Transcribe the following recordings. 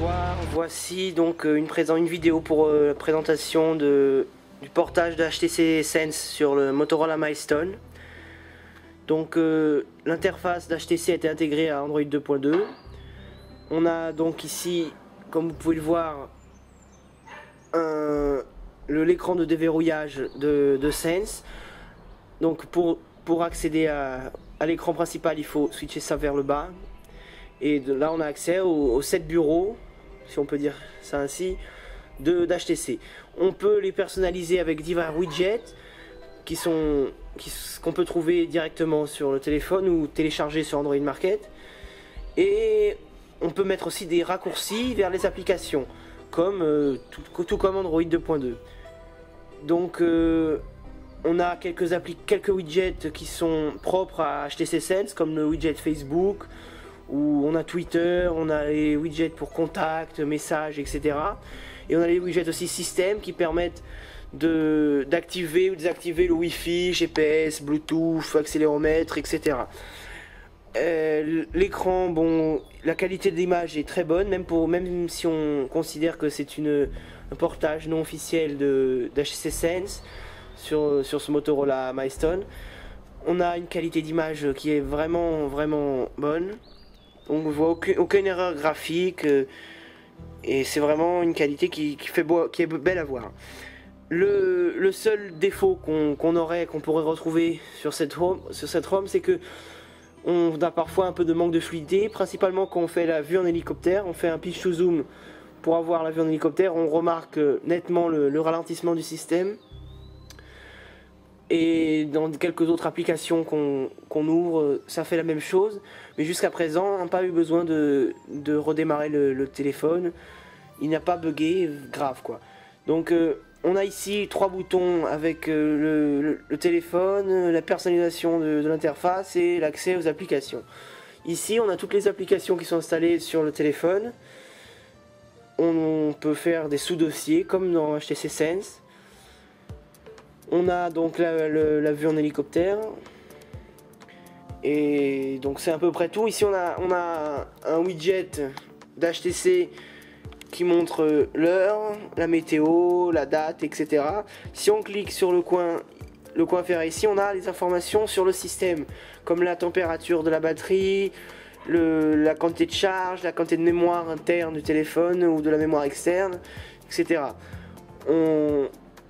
Bonsoir, voici donc une vidéo pour la présentation du portage de HTC Sense sur le Motorola Milestone. Donc l'interface d'HTC a été intégrée à Android 2.2. On a donc ici, comme vous pouvez le voir, l'écran de déverrouillage de Sense. Donc pour accéder à l'écran principal, il faut switcher ça vers le bas. Et là on a accès aux 7 bureaux, si on peut dire ça ainsi, d'HTC. On peut les personnaliser avec divers widgets qu'on peut trouver directement sur le téléphone ou télécharger sur Android Market. Et on peut mettre aussi des raccourcis vers les applications, comme tout comme Android 2.2. Donc on a quelques widgets qui sont propres à HTC Sense, comme le widget Facebook, où on a Twitter, on a les widgets pour contact, messages, etc. Et on a les widgets aussi système qui permettent d'activer ou désactiver le Wi-Fi, GPS, Bluetooth, accéléromètre, etc. L'écran, bon, la qualité de l'image est très bonne, même si on considère que c'est un portage non officiel d'HTC Sense sur ce Motorola Milestone. On a une qualité d'image qui est vraiment bonne. On ne voit aucune erreur graphique et c'est vraiment une qualité qui est belle à voir. Le seul défaut qu'on pourrait retrouver sur cette ROM, c'est que on a parfois un peu de manque de fluidité, principalement quand on fait la vue en hélicoptère. On fait un pitch to zoom pour avoir la vue en hélicoptère, on remarque nettement le ralentissement du système. Et dans quelques autres applications qu'on ouvre, ça fait la même chose. Mais jusqu'à présent, on n'a pas eu besoin de redémarrer le téléphone. Il n'a pas bugué grave, quoi. Donc on a ici 3 boutons avec le téléphone, la personnalisation de l'interface et l'accès aux applications. Ici on a toutes les applications qui sont installées sur le téléphone. On peut faire des sous-dossiers comme dans HTC Sense. On a donc la vue en hélicoptère. Et donc c'est à peu près tout. Ici on a un widget d'HTC qui montre l'heure, la météo, la date, etc. Si on clique sur le coin ferré ici, on a les informations sur le système, comme la température de la batterie, la quantité de charge, la quantité de mémoire interne du téléphone ou de la mémoire externe, etc.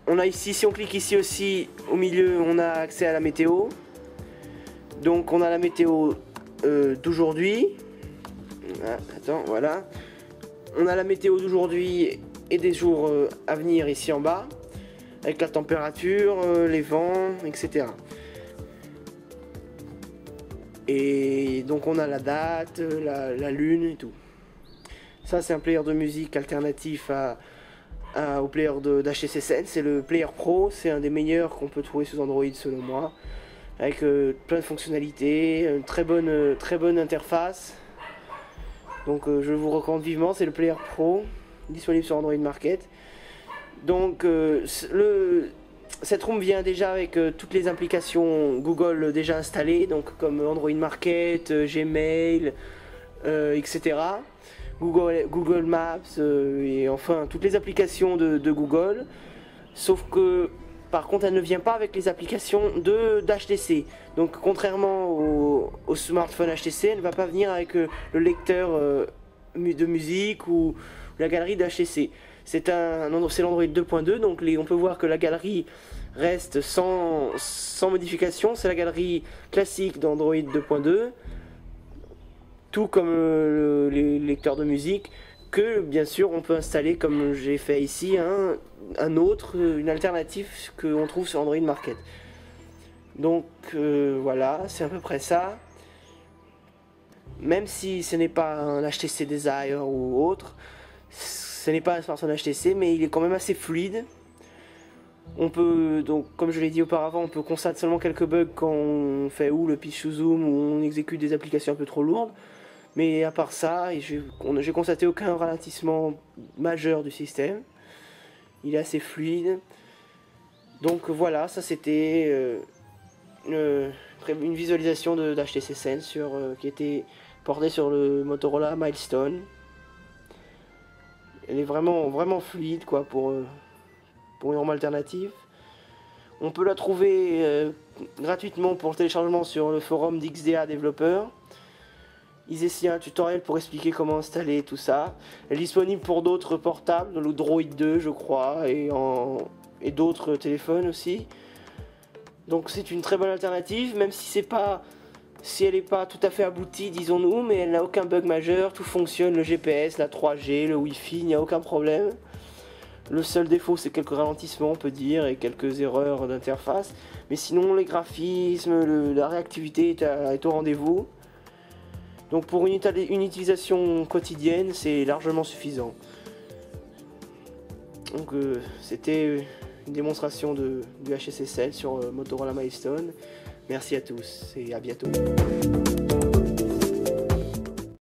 On a ici, si on clique ici aussi, au milieu, on a accès à la météo. Donc on a la météo d'aujourd'hui. Attends, voilà. On a la météo d'aujourd'hui et des jours à venir ici en bas, avec la température, les vents, etc. Et donc on a la date, la lune et tout. Ça c'est un player de musique alternatif au player d'HTC Sense. C'est le player Pro, c'est un des meilleurs qu'on peut trouver sous Android selon moi, avec plein de fonctionnalités, une très bonne interface. Donc je vous recommande vivement, c'est le Player Pro, disponible sur Android Market. Donc cette ROM vient déjà avec toutes les applications Google déjà installées, donc comme Android Market, Gmail, etc. Google Maps, et enfin toutes les applications de Google. Sauf que par contre elle ne vient pas avec les applications d'HTC. Donc contrairement au smartphone HTC, elle ne va pas venir avec le lecteur de musique ou la galerie d'HTC. C'est l'Android 2.2, donc on peut voir que la galerie reste sans modification. C'est la galerie classique d'Android 2.2, tout comme les lecteurs de musique, que bien sûr on peut installer, comme j'ai fait ici, une alternative qu'on trouve sur Android Market. Donc voilà, c'est à peu près ça. Même si ce n'est pas un HTC Desire ou autre, ce n'est pas un smartphone HTC, mais il est quand même assez fluide. On peut, donc comme je l'ai dit auparavant, on peut constater seulement quelques bugs quand on fait le pitch to zoom, ou on exécute des applications un peu trop lourdes. Mais à part ça, j'ai constaté aucun ralentissement majeur du système. Il est assez fluide. Donc voilà, ça c'était une visualisation d'HTC Sense qui était portée sur le Motorola Milestone. Elle est vraiment fluide quoi pour une ROM alternative. On peut la trouver gratuitement pour le téléchargement sur le forum d'XDA développeurs. Ils essaient un tutoriel pour expliquer comment installer tout ça. Elle est disponible pour d'autres portables, le Droid 2 je crois, et d'autres téléphones aussi. Donc c'est une très bonne alternative, même si elle n'est pas tout à fait aboutie, disons-nous, mais elle n'a aucun bug majeur, tout fonctionne, le GPS, la 3G, le Wi-Fi, il n'y a aucun problème. Le seul défaut c'est quelques ralentissements on peut dire et quelques erreurs d'interface, mais sinon les graphismes, la réactivité est au rendez-vous. Donc pour une utilisation quotidienne c'est largement suffisant. Donc c'était une démonstration du HSSL sur Motorola Milestone. Merci à tous et à bientôt.